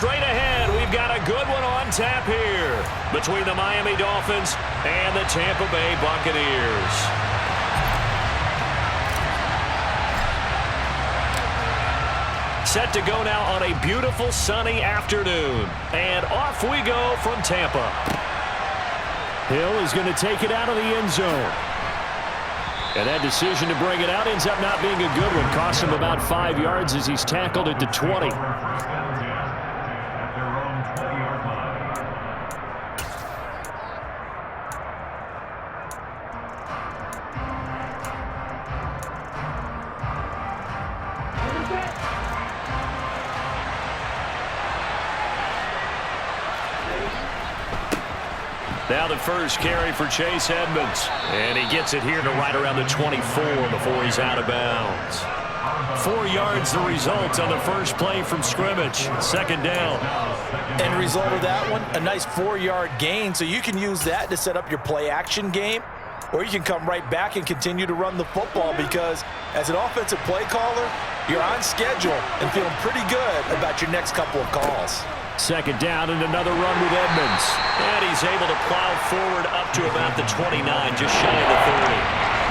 straight ahead. We've got a good one on tap here between the Miami Dolphins and the Tampa Bay Buccaneers. Set to go now on a beautiful sunny afternoon. And off we go from Tampa. Hill is going to take it out of the end zone. And that decision to bring it out ends up not being a good one. Costs him about 5 yards as he's tackled at the 20. Now the first carry for Chase Edmonds. And he gets it here to right around the 24 before he's out of bounds. 4 yards the result on the first play from scrimmage. Second down. End result of that one, a nice 4-yard gain. So you can use that to set up your play-action game. Or you can come right back and continue to run the football because as an offensive play caller, you're on schedule and feeling pretty good about your next couple of calls. Second down and another run with Edmonds. And he's able to plow forward up to about the 29, just shy of the 30.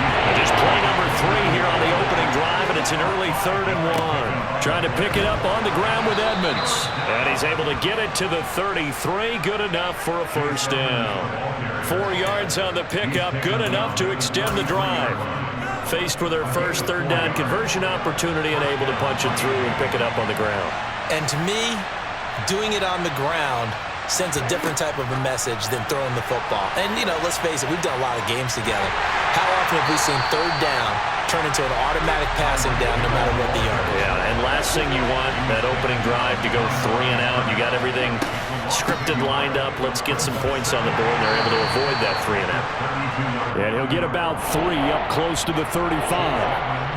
And just play number 3 here on the opening drive, and it's an early 3rd and 1. Trying to pick it up on the ground with Edmonds. And he's able to get it to the 33. Good enough for a first down. 4 yards on the pickup. Good enough to extend the drive. Faced with their first 3rd down conversion opportunity and able to punch it through and pick it up on the ground. And to me, doing it on the ground sends a different type of a message than throwing the football. And, you know, let's face it, we've done a lot of games together. How often have we seen 3rd down turn into an automatic passing down no matter what the yard is? Yeah, and last thing you want, that opening drive to go 3 and out. You got everything scripted, lined up. Let's get some points on the board. And they're able to avoid that 3 and out. And he'll get about 3 up close to the 35.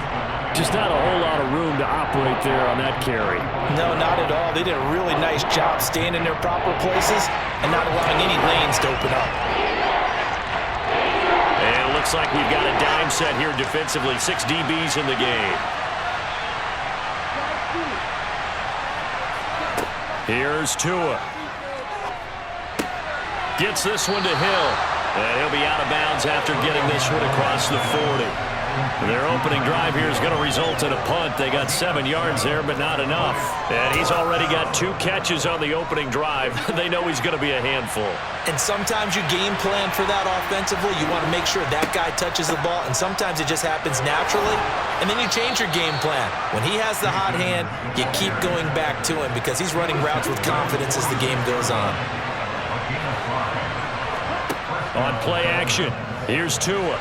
Just not a whole lot of room to operate there on that carry. No, not at all. They did a really nice job staying in their proper places and not allowing any lanes to open up. And it looks like we've got a dime set here defensively. 6 DBs in the game. Here's Tua. Gets this one to Hill. And he'll be out of bounds after getting this one across the 40. Their opening drive here is going to result in a punt. They got 7 yards there, but not enough. And he's already got 2 catches on the opening drive. They know he's going to be a handful. And sometimes you game plan for that offensively. You want to make sure that guy touches the ball, and sometimes it just happens naturally. And then you change your game plan. When he has the hot hand, you keep going back to him because he's running routes with confidence as the game goes on. On play action, here's Tua.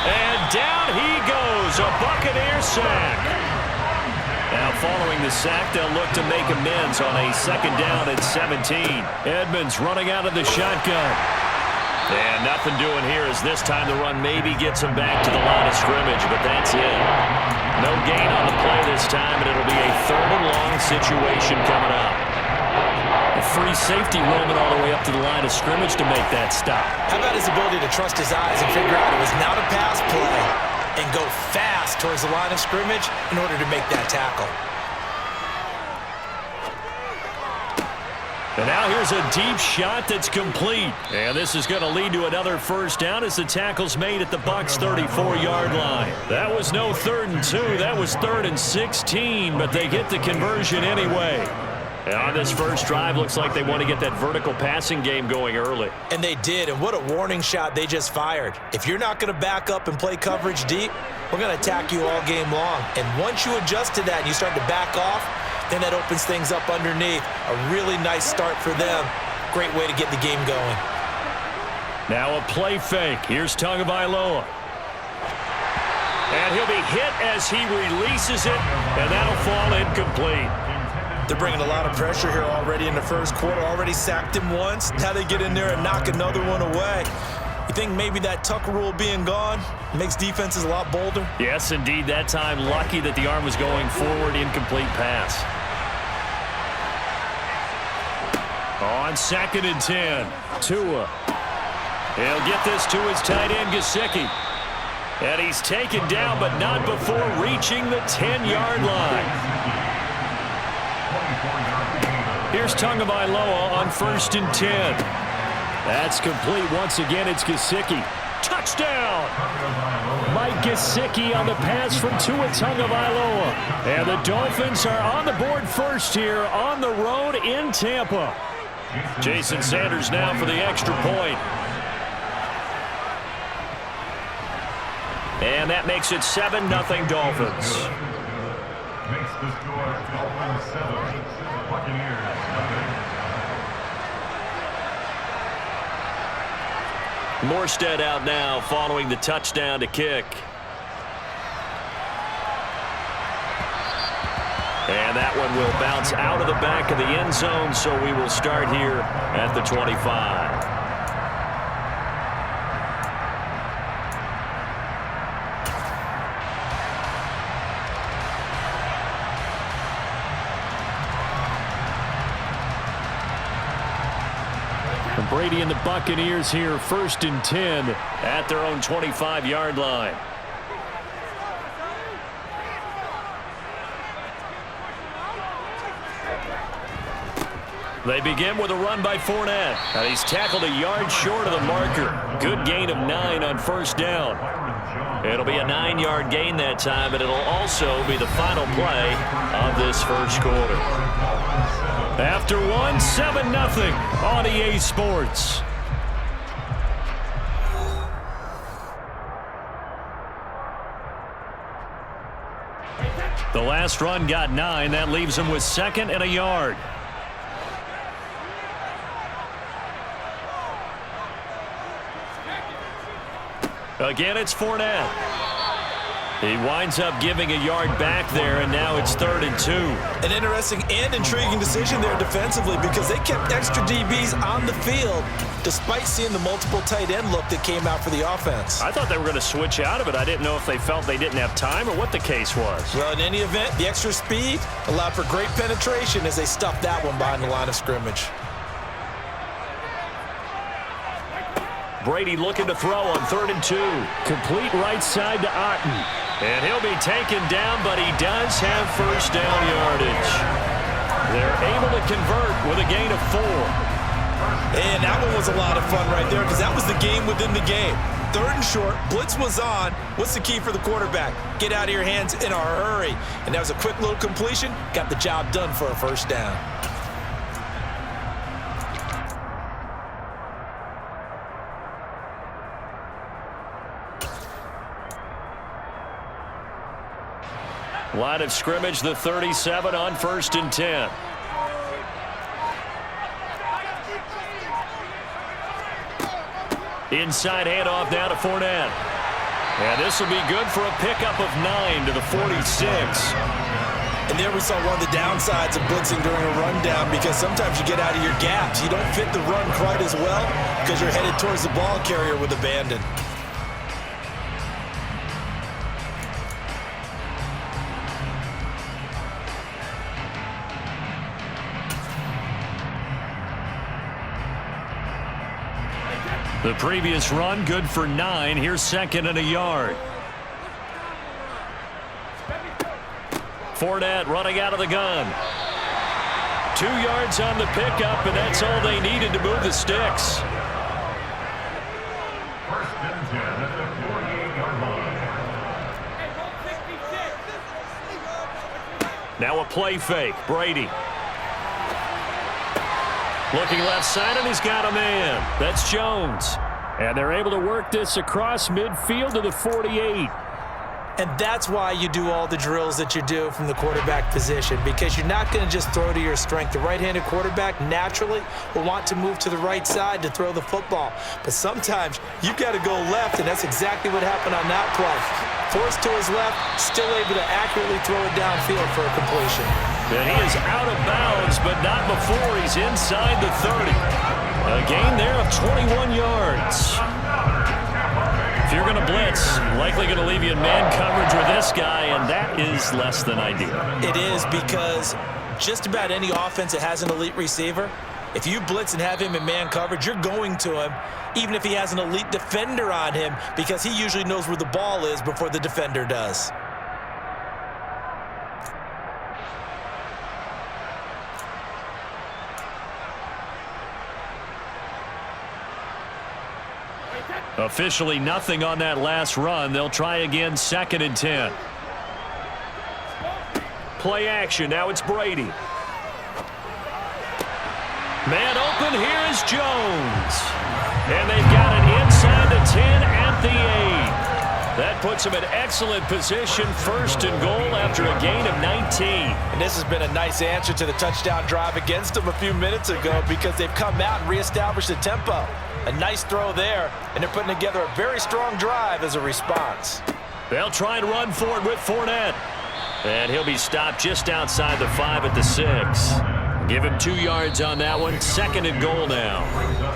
And down he goes, a Buccaneer sack. Now following the sack, they'll look to make amends on a 2nd down and 17. Edmonds running out of the shotgun. And nothing doing here as this time the run maybe gets him back to the line of scrimmage, but that's it. No gain on the play this time, and it'll be a 3rd and long situation coming up. A free safety roaming all the way up to the line of scrimmage to make that stop. How about his ability to trust his eyes and figure out it was not a pass play and go fast towards the line of scrimmage in order to make that tackle. And now here's a deep shot that's complete. And this is going to lead to another first down as the tackle's made at the Bucs' 34-yard line. That was no 3rd and 2. That was 3rd and 16, but they get the conversion anyway. And on this first drive, looks like they want to get that vertical passing game going early. And they did, and what a warning shot they just fired. If you're not going to back up and play coverage deep, we're going to attack you all game long. And once you adjust to that and you start to back off, then that opens things up underneath. A really nice start for them. Great way to get the game going. Now a play fake. Here's Tagovailoa. And he'll be hit as he releases it, and that'll fall incomplete. They're bringing a lot of pressure here already in the first quarter. Already sacked him once. Now they get in there and knock another one away. You think maybe that tuck rule being gone makes defenses a lot bolder? Yes, indeed. That time, lucky that the arm was going forward. Incomplete pass. On 2nd and 10, Tua. He'll get this to his tight end, Gesicki. And he's taken down, but not before reaching the 10-yard line. Here's Tagovailoa on 1st and 10. That's complete. Once again, it's Gesicki. Touchdown! Mike Gesicki on the pass from Tua Tagovailoa. And the Dolphins are on the board first here on the road in Tampa. Jason Sanders now for the extra point. And that makes it 7-0 Dolphins. Makes the score Dolphins 7, Buccaneers nothing. Morstead out now following the touchdown to kick. And that one will bounce out of the back of the end zone, so we will start here at the 25. Brady and the Buccaneers here, 1st and 10 at their own 25-yard line. They begin with a run by Fournette. And he's tackled a yard short of the marker. Good gain of 9 on 1st down. It'll be a 9-yard gain that time, but it'll also be the final play of this first quarter. After one, 7-0 on EA Sports. The last run got 9. That leaves him with 2nd and a yard. Again, it's Fournette. He winds up giving a yard back there, and now it's 3rd and 2. An interesting and intriguing decision there defensively because they kept extra DBs on the field despite seeing the multiple tight end look that came out for the offense. I thought they were going to switch out of it. I didn't know if they felt they didn't have time or what the case was. Well, in any event, the extra speed allowed for great penetration as they stuffed that one behind the line of scrimmage. Brady looking to throw on 3rd and 2. Complete right side to Otten. And he'll be taken down, but he does have 1st down yardage. They're able to convert with a gain of 4. And that one was a lot of fun right there because that was the game within the game. 3rd and short, blitz was on. What's the key for the quarterback? Get out of your hands in a hurry. And that was a quick little completion. Got the job done for a 1st down. Line of scrimmage, the 37 on 1st and 10. Inside handoff now to Fournette. And this will be good for a pickup of 9 to the 46. And there we saw one of the downsides of blitzing during a rundown because sometimes you get out of your gaps. You don't fit the run quite as well because you're headed towards the ball carrier with abandon. The previous run, good for 9. Here's 2nd and a yard. Fournette running out of the gun. 2 yards on the pickup, and that's all they needed to move the sticks. 1st and 10 at the 48-yard line. Now a play fake. Brady. Looking left side, and he's got a man. That's Jones. And they're able to work this across midfield to the 48. And that's why you do all the drills that you do from the quarterback position, because you're not going to just throw to your strength. The right-handed quarterback naturally will want to move to the right side to throw the football. But sometimes you've got to go left, and that's exactly what happened on that play. Forced to his left, still able to accurately throw it downfield for a completion. And he is out of bounds, but not before he's inside the 30. A gain there of 21 yards. If you're going to blitz, likely going to leave you in man coverage with this guy, and that is less than ideal. It is because just about any offense that has an elite receiver, if you blitz and have him in man coverage, you're going to him, even if he has an elite defender on him, because he usually knows where the ball is before the defender does. Officially nothing on that last run. They'll try again, 2nd and 10. Play action. Now it's Brady. Man open. Here is Jones. And they've got it inside the 10 at the 8. That puts him in excellent position, 1st and goal after a gain of 19. And this has been a nice answer to the touchdown drive against them a few minutes ago because they've come out and reestablished the tempo. A nice throw there, and they're putting together a very strong drive as a response. They'll try and run for it with Fournette. And he'll be stopped just outside the 5 at the 6. Give him 2 yards on that one. 2nd and goal now.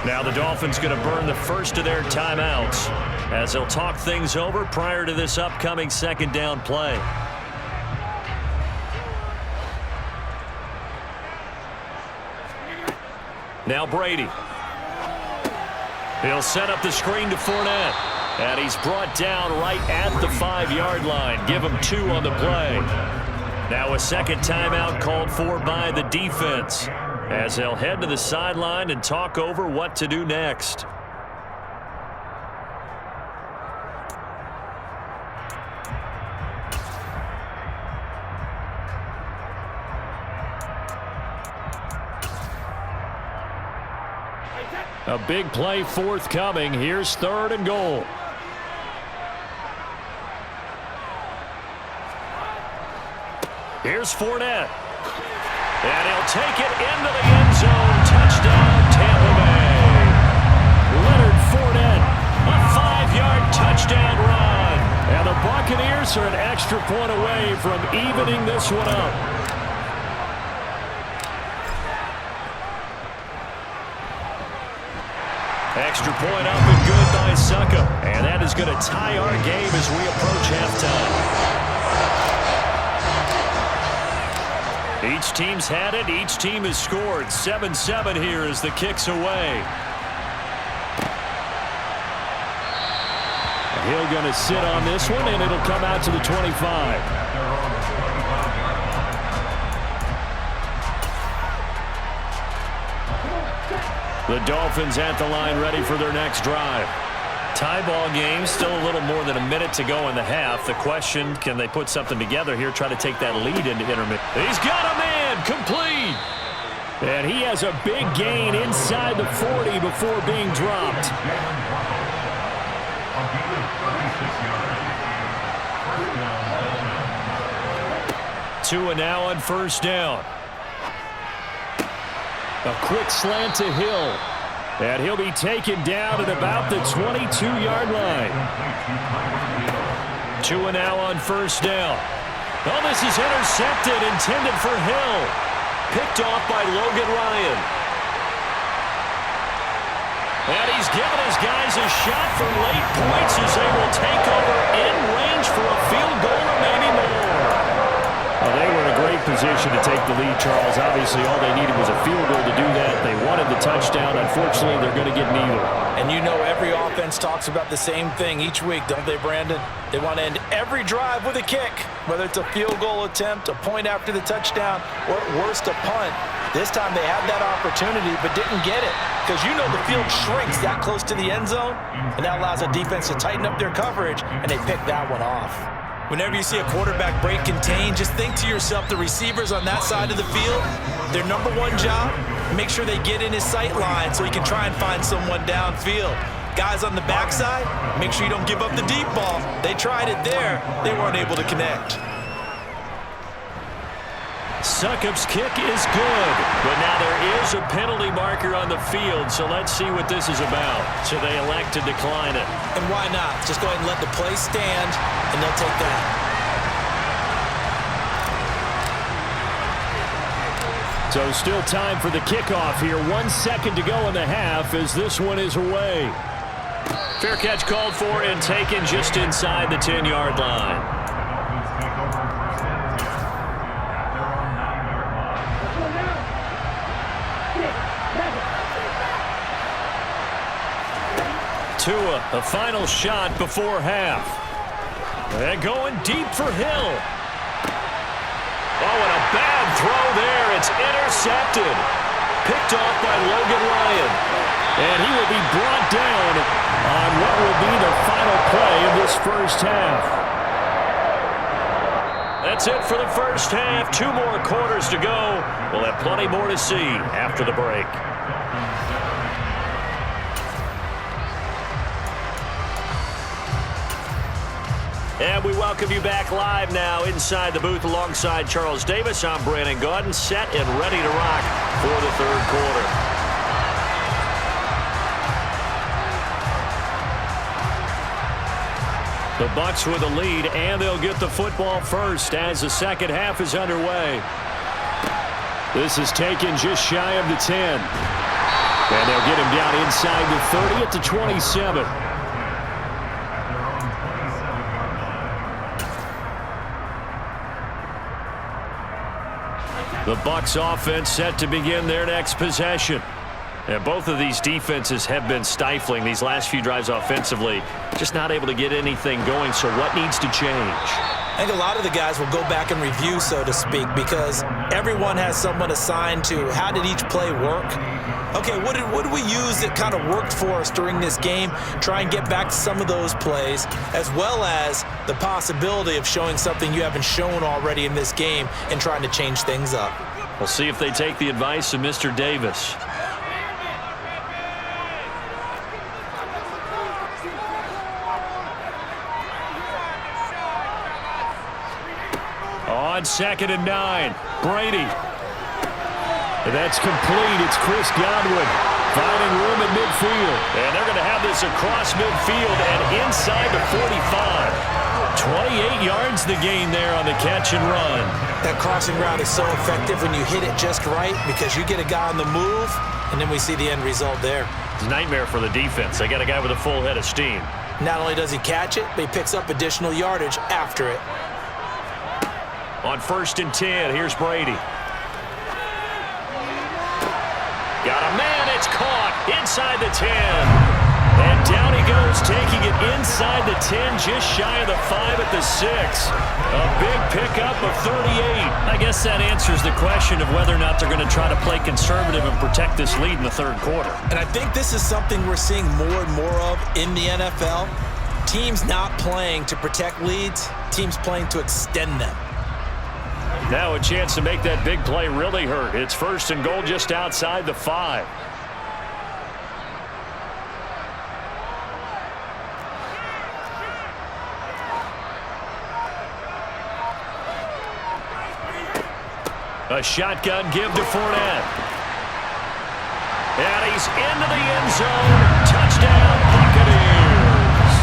Now the Dolphins going to burn the first of their timeouts as they'll talk things over prior to this upcoming 2nd down play. Now Brady. He'll set up the screen to Fournette. And he's brought down right at the 5-yard line. Give him 2 on the play. Now a 2nd timeout called for by the defense as they'll head to the sideline and talk over what to do next. A big play forthcoming. Here's 3rd and goal. Here's Fournette. And he'll take it into the end zone. Touchdown, Tampa Bay. Leonard Fournette, a 5-yard touchdown run. And the Buccaneers are an extra point away from evening this one up. Extra point up and good by Suckup. And that is going to tie our game as we approach halftime. Each team's had it. Each team has scored. 7-7 here as the kick's away. Hill going to sit on this one, and it'll come out to the 25. The Dolphins at the line ready for their next drive. Tie ball game, still a little more than a minute to go in the half. The question, can they put something together here, try to take that lead into intermission? He's got a man, complete. And he has a big gain inside the 40 before being dropped. Tua now on 1st down. A quick slant to Hill. And he'll be taken down at about the 22-yard line. Tua now on 1st down. Oh, this is intercepted, intended for Hill. Picked off by Logan Ryan. And he's given his guys a shot for late points as they will take over in range for a field goal or maybe more. Well, they were in a great position to take the lead, Charles. Obviously, all they needed was a field goal to do that. They wanted the touchdown. Unfortunately, they're going to get neither. And you know every offense talks about the same thing each week, don't they, Brandon? They want to end every drive with a kick, whether it's a field goal attempt, a point after the touchdown, or at worst, a punt. This time they had that opportunity but didn't get it because you know the field shrinks that close to the end zone, and that allows a defense to tighten up their coverage, and they pick that one off. Whenever you see a quarterback break contain, just think to yourself, the receivers on that side of the field, their number one job, make sure they get in his sight line so he can try and find someone downfield. Guys on the backside, make sure you don't give up the deep ball. They tried it there. They weren't able to connect. Succop's kick is good, but now there is a penalty marker on the field, so let's see what this is about. So they elect to decline it. And why not? Just go ahead and let the play stand, and they'll take that. So still time for the kickoff here. 1 second to go in the half as this one is away. Fair catch called for and taken just inside the 10-yard line. Tua, a final shot before half. And going deep for Hill. Oh, and a bad throw there. It's intercepted. Picked off by Logan Ryan. And he will be brought down on what will be the final play of this first half. That's it for the first half. 2 more quarters to go. We'll have plenty more to see after the break. And we welcome you back live now inside the booth alongside Charles Davis. I'm Brandon Gaudin, set and ready to rock for the third quarter. The Bucs with a lead, and they'll get the football first as the second half is underway. This is taken just shy of the 10. And they'll get him down inside the 30 at the 27. The Bucs offense set to begin their next possession. And both of these defenses have been stifling these last few drives offensively. Just not able to get anything going, so what needs to change? I think a lot of the guys will go back and review, so to speak, because everyone has someone assigned to how did each play work. Okay, what did we use that kind of worked for us during this game? Try and get back to some of those plays, as well as the possibility of showing something you haven't shown already in this game and trying to change things up. We'll see if they take the advice of Mr. Davis. On 2nd and 9, Brady. And that's complete. It's Chris Godwin finding room in midfield. And they're going to have this across midfield and inside the 45. 28 yards the gain there on the catch and run. That crossing route is so effective when you hit it just right because you get a guy on the move, and then we see the end result there. It's a nightmare for the defense. They got a guy with a full head of steam. Not only does he catch it, but he picks up additional yardage after it. On 1st and 10, here's Brady. Got a man, it's caught inside the 10. And down he goes, taking it inside the 10, just shy of the 5 at the 6. A big pickup of 38. I guess that answers the question of whether or not they're going to try to play conservative and protect this lead in the third quarter. And I think this is something we're seeing more and more of in the NFL. Teams not playing to protect leads, teams playing to extend them. Now a chance to make that big play really hurt. It's 1st and goal just outside the 5. A shotgun give to Fournette. And he's into the end zone. Touchdown, Buccaneers.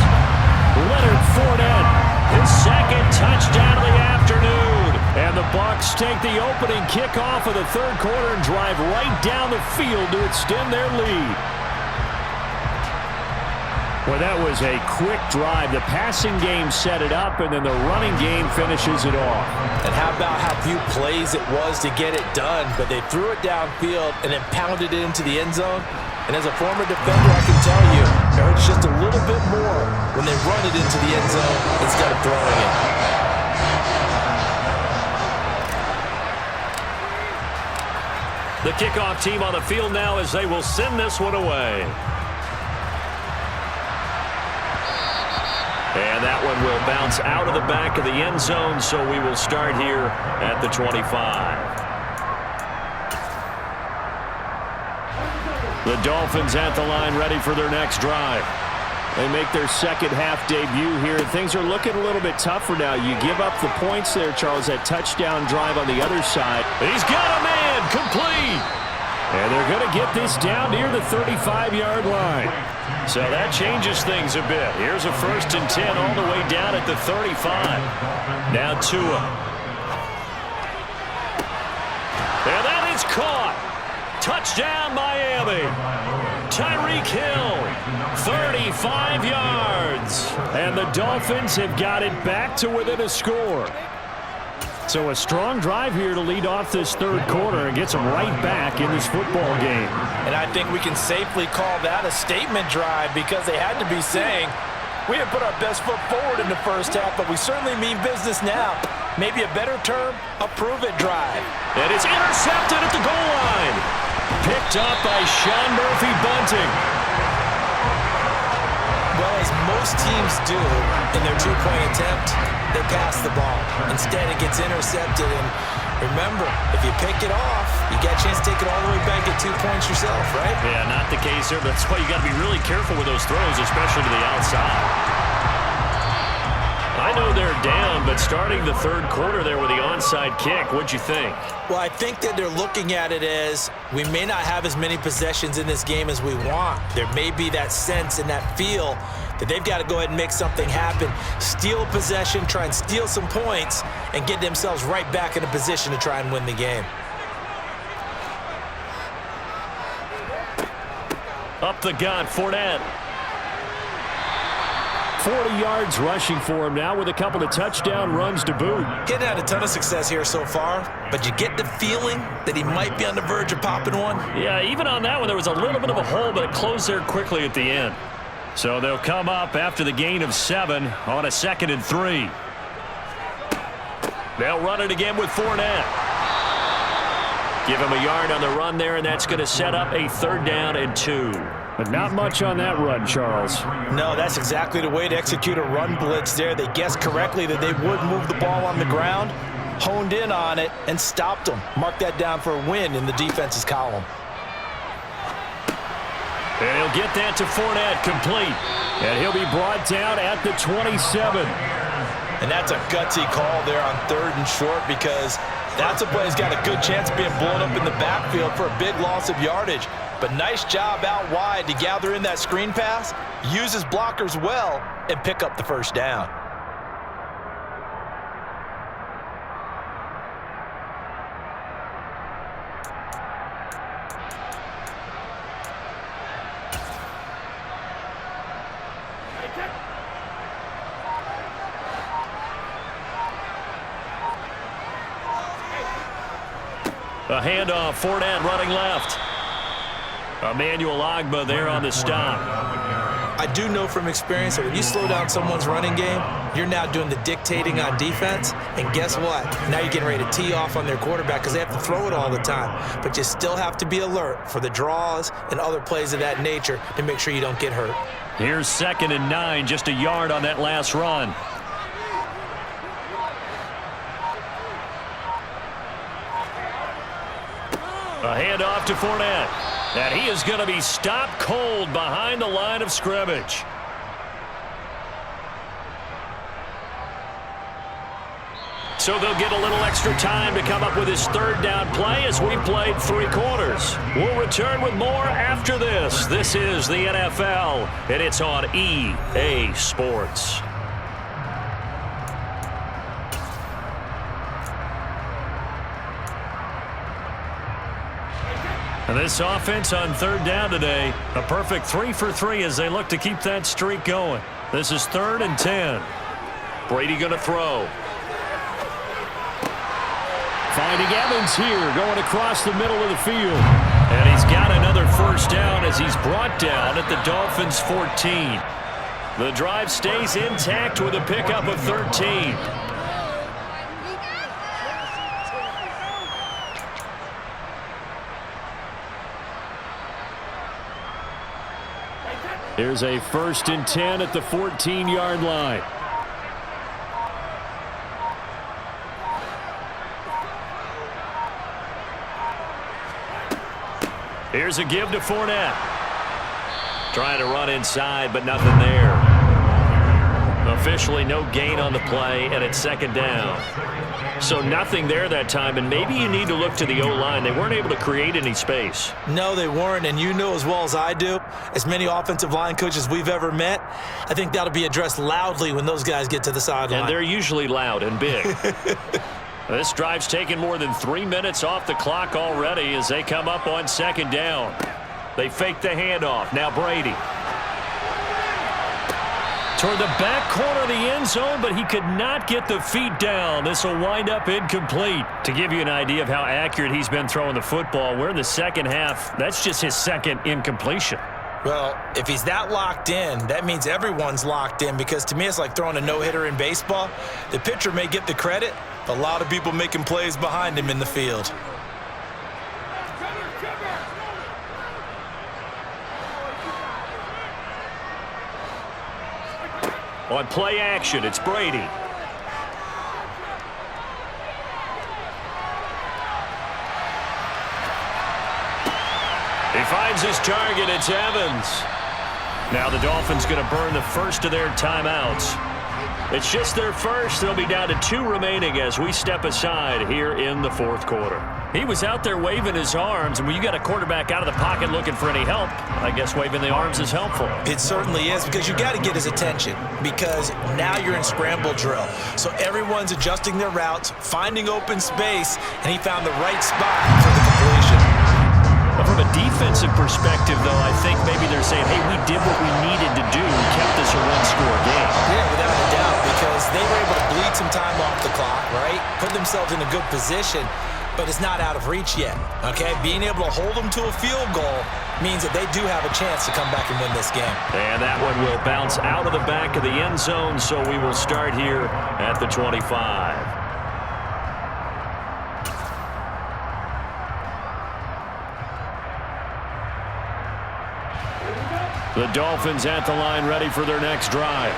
Leonard Fournette, his 2nd touchdown of the afternoon. And the Bucs take the opening kickoff of the third quarter and drive right down the field to extend their lead. Well, that was a quick drive. The passing game set it up, and then the running game finishes it off. And how about how few plays it was to get it done, but they threw it downfield and then pounded it into the end zone. And as a former defender, I can tell you, it hurts just a little bit more when they run it into the end zone instead of throwing it. The kickoff team on the field now as they will send this one away. And that one will bounce out of the back of the end zone, so we will start here at the 25. The Dolphins at the line ready for their next drive. They make their second half debut here, and things are looking a little bit tougher now. You give up the points there, Charles, that touchdown drive on the other side. He's got a man, complete. And they're going to get this down near the 35-yard line. So that changes things a bit. Here's a 1st and 10 all the way down at the 35. Now Tua. And that is caught. Touchdown, Miami. Tyreek Hill, 35 yards. And the Dolphins have got it back to within a score. So a strong drive here to lead off this third quarter and gets them right back in this football game. And I think we can safely call that a statement drive because they had to be saying, we didn't put our best foot forward in the first half, but we certainly mean business now. Maybe a better term, a prove-it drive. And it's intercepted at the goal line. Picked Picked up by Sean Murphy Bunting. Well, as most teams do in their two-point attempt, they pass the ball. Instead, it gets intercepted. And remember, if you pick it off, you got a chance to take it all the way back, get 2 points yourself, right? Yeah, not the case there. That's why you got to be really careful with those throws, especially to the outside. I know they're down, but starting the third quarter there with the onside kick, what'd you think? Well, I think that they're looking at it as we may not have as many possessions in this game as we want. There may be that sense and that feel that they've got to go ahead and make something happen, steal a possession, try and steal some points, and get themselves right back in a position to try and win the game. Up the gut, Fournette. 40 yards rushing for him now with a couple of touchdown runs to boot. Getting had a ton of success here so far, but you get the feeling that he might be on the verge of popping one. Yeah, even on that one, there was a little bit of a hole, but it closed there quickly at the end. So they'll come up after the gain of 7 on a 2nd and 3. They'll run it again with Fournette. Give him a yard on the run there, and that's going to set up a 3rd down and 2. But not much on that run, Charles. No, that's exactly the way to execute a run blitz there. They guessed correctly that they would move the ball on the ground, honed in on it, and stopped them. Mark that down for a win in the defense's column. And he'll get that to Fournette, complete. And he'll be brought down at the 27. And that's a gutsy call there on 3rd and short, because that's a play that's got a good chance of being blown up in the backfield for a big loss of yardage. But nice job out wide to gather in that screen pass, use his blockers well, and pick up the 1st down. A handoff, Fournette running left. Emmanuel Ogbah there on the stop. I do know from experience that when you slow down someone's running game, you're now doing the dictating on defense. And guess what? Now you're getting ready to tee off on their quarterback because they have to throw it all the time. But you still have to be alert for the draws and other plays of that nature to make sure you don't get hurt. Here's 2nd and 9, just a yard on that last run. A handoff to Fournette. And he is going to be stopped cold behind the line of scrimmage. So they'll get a little extra time to come up with his 3rd down play as we played 3 quarters. We'll return with more after this. This is the NFL, and it's on EA Sports. And this offense on 3rd down today, a perfect 3 for 3 as they look to keep that streak going. This is 3rd and 10. Brady going to throw. Finding Evans here, going across the middle of the field. And he's got another 1st down as he's brought down at the Dolphins' 14. The drive stays intact with a pickup of 13. Here's a 1st and 10 at the 14-yard line. Here's a give to Fournette. Trying to run inside, but nothing there. Officially no gain on the play, and it's 2nd down. So nothing there that time, and maybe you need to look to the O-line. They weren't able to create any space. No, they weren't, and you know as well as I do, as many offensive line coaches we've ever met, I think that'll be addressed loudly when those guys get to the sideline. And they're usually loud and big. This drive's taken more than 3 minutes off the clock already as they come up on 2nd down. They fake the handoff. Now Brady. Toward the back corner of the end zone, but he could not get the feet down. This will wind up incomplete. To give you an idea of how accurate he's been throwing the football, we're in the 2nd half. That's just his 2nd incompletion. Well, if he's that locked in, that means everyone's locked in, because to me it's like throwing a no-hitter in baseball. The pitcher may get the credit, but a lot of people making plays behind him in the field. On play action, it's Brady. He finds his target. It's Evans. Now the Dolphins going to burn the first of their timeouts. It's just their first. They'll be down to 2 remaining as we step aside here in the fourth quarter. He was out there waving his arms, and when you got a quarterback out of the pocket looking for any help, I guess waving the arms is helpful. It certainly is, because you got to get his attention, because now you're in scramble drill. So everyone's adjusting their routes, finding open space, and he found the right spot for the completion. From a defensive perspective, though, I think maybe they're saying, hey, we did what we needed to do and kept this a one-score game. Yeah, without a doubt, because they were able to bleed some time off the clock, right? Put themselves in a good position, but it's not out of reach yet, okay? Being able to hold them to a field goal means that they do have a chance to come back and win this game. And that one will bounce out of the back of the end zone, so we will start here at the 25. The Dolphins at the line ready for their next drive.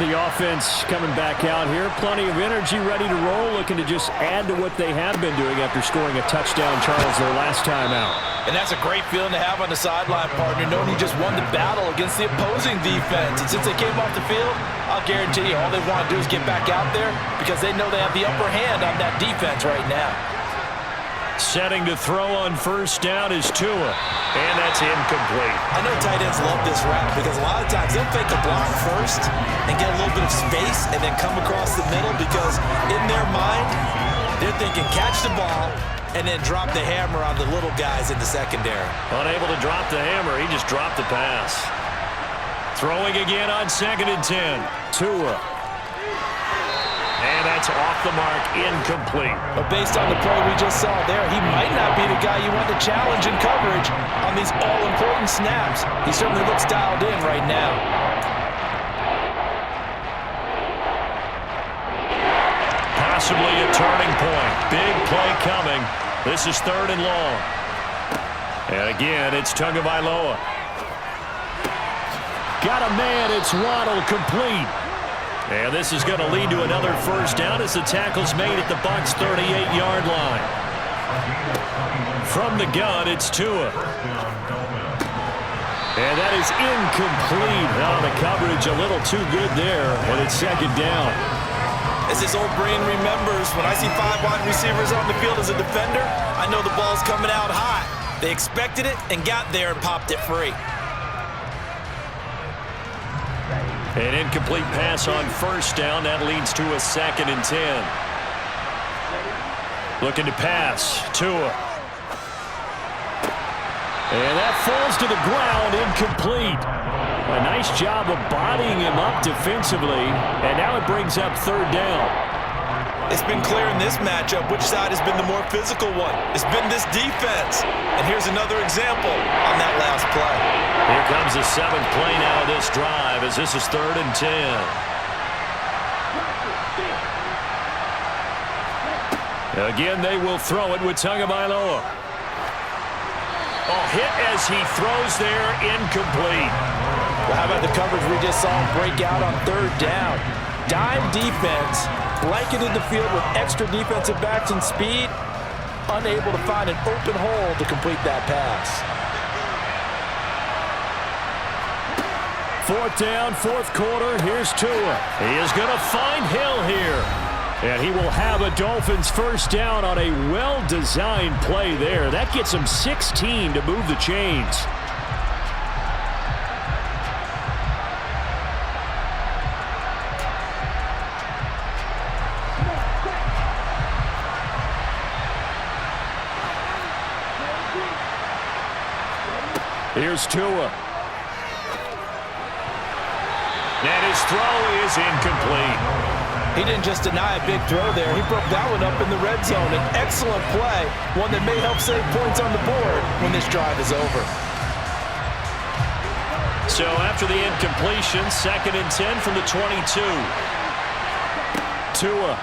The offense coming back out here. Plenty of energy, ready to roll, looking to just add to what they have been doing after scoring a touchdown, Charles, their last time out. And that's a great feeling to have on the sideline, partner, knowing you just won the battle against the opposing defense. And since they came off the field, I'll guarantee you all they want to do is get back out there because they know they have the upper hand on that defense right now. Setting to throw on first down is Tua, and that's incomplete. I know tight ends love this route because a lot of times they'll fake a block first and get a little bit of space and then come across the middle because in their mind, they're thinking catch the ball and then drop the hammer on the little guys in the secondary. Unable to drop the hammer, he just dropped the pass. Throwing again on 2nd and 10. Tua. And that's off the mark, incomplete. But based on the play we just saw there, he might not be the guy you want to challenge in coverage on these all-important snaps. He certainly looks dialed in right now. Possibly a turning point. Big play coming. This is 3rd and long. And again, it's Tagovailoa. Got a man, it's Waddle, complete. And this is going to lead to another first down as the tackle's made at the Bucs' 38-yard line. From the gun, it's Tua. And that is incomplete. Oh, the coverage a little too good there, and it's 2nd down. As this old brain remembers, when I see 5 wide receivers on the field as a defender, I know the ball's coming out hot. They expected it and got there and popped it free. An incomplete pass on first down. That leads to a 2nd and 10. Looking to pass. Tua. And that falls to the ground, incomplete. A nice job of bodying him up defensively. And now it brings up 3rd down. It's been clear in this matchup which side has been the more physical one. It's been this defense. And here's another example on that last play. Here comes the 7th play now of this drive as this is 3rd and 10. Again, they will throw it with Tagovailoa. Oh, hit as he throws there, incomplete. Well, how about the coverage we just saw him break out on 3rd down? Dime defense, blanketed the field with extra defensive backs and speed, unable to find an open hole to complete that pass. 4th down, 4th quarter. Here's Tua. He is going to find Hill here. And he will have a Dolphins first down on a well-designed play there. That gets him 16 to move the chains. Here's Tua. And his throw is incomplete. He didn't just deny a big throw there. He broke that one up in the red zone. An excellent play, one that may help save points on the board when this drive is over. So after the incompletion, 2nd and 10 from the 22. Tua.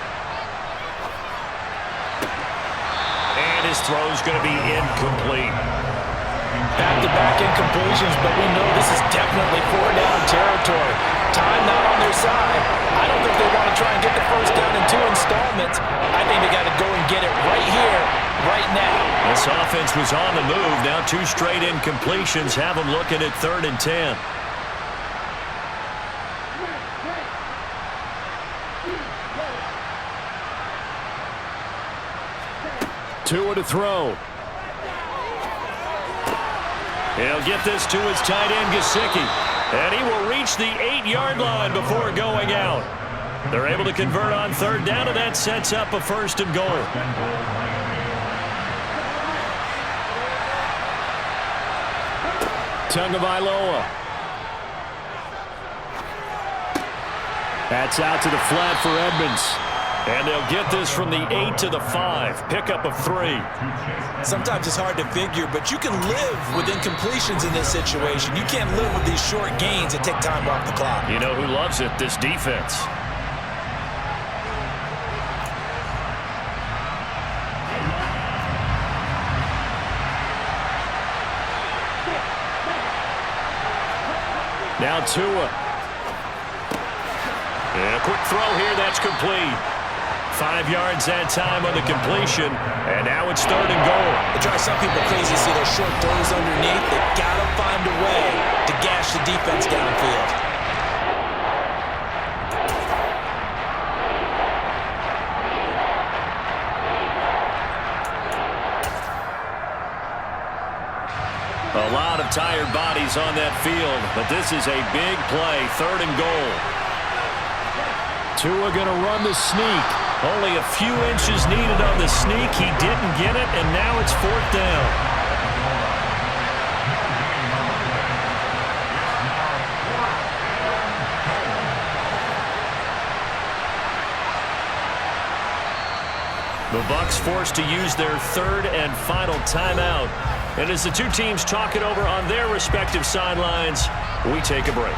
And his throw is going to be incomplete. Back-to-back incompletions, but we know this is definitely 4-down territory. Time not on their side. I don't think they want to try and get the first down in 2 installments. I think they got to go and get it right here, right now. This offense was on the move. Now 2 straight incompletions have them looking at 3rd and 10. Tua to throw. He'll get this to his tight end, Gesicki. And he will reach the 8-yard line before going out. They're able to convert on 3rd down, and that sets up a 1st and goal. Tagovailoa. That's out to the flat for Edmonds. And they'll get this from the 8 to the 5. Pickup of 3. Sometimes it's hard to figure, but you can live with incompletions in this situation. You can't live with these short gains that take time off the clock. You know who loves it? This defense. Now Tua. And a quick throw here, that's complete. 5 yards that time on the completion, and now it's 3rd and goal. It drives some people crazy to see those short throws underneath. They've got to find a way to gash the defense downfield. A lot of tired bodies on that field, but this is a big play, 3rd and goal. Tua going to run the sneak. Only a few inches needed on the sneak. He didn't get it, and now it's 4th down. The Bucs forced to use their 3rd and final timeout. And as the 2 teams talk it over on their respective sidelines, we take a break.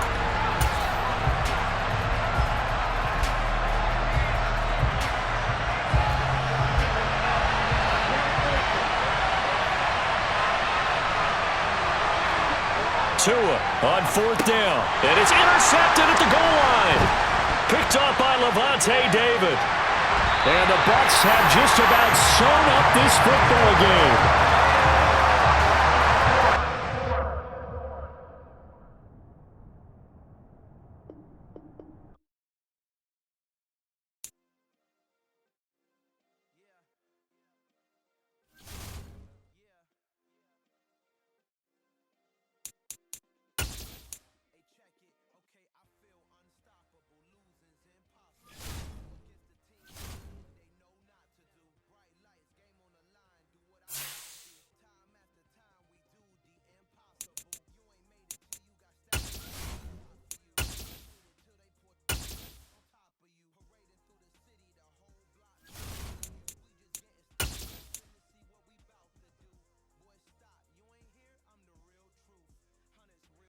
Tua on 4th down, and it's intercepted at the goal line. Picked off by Levante David. And the Bucs have just about sewn up this football game.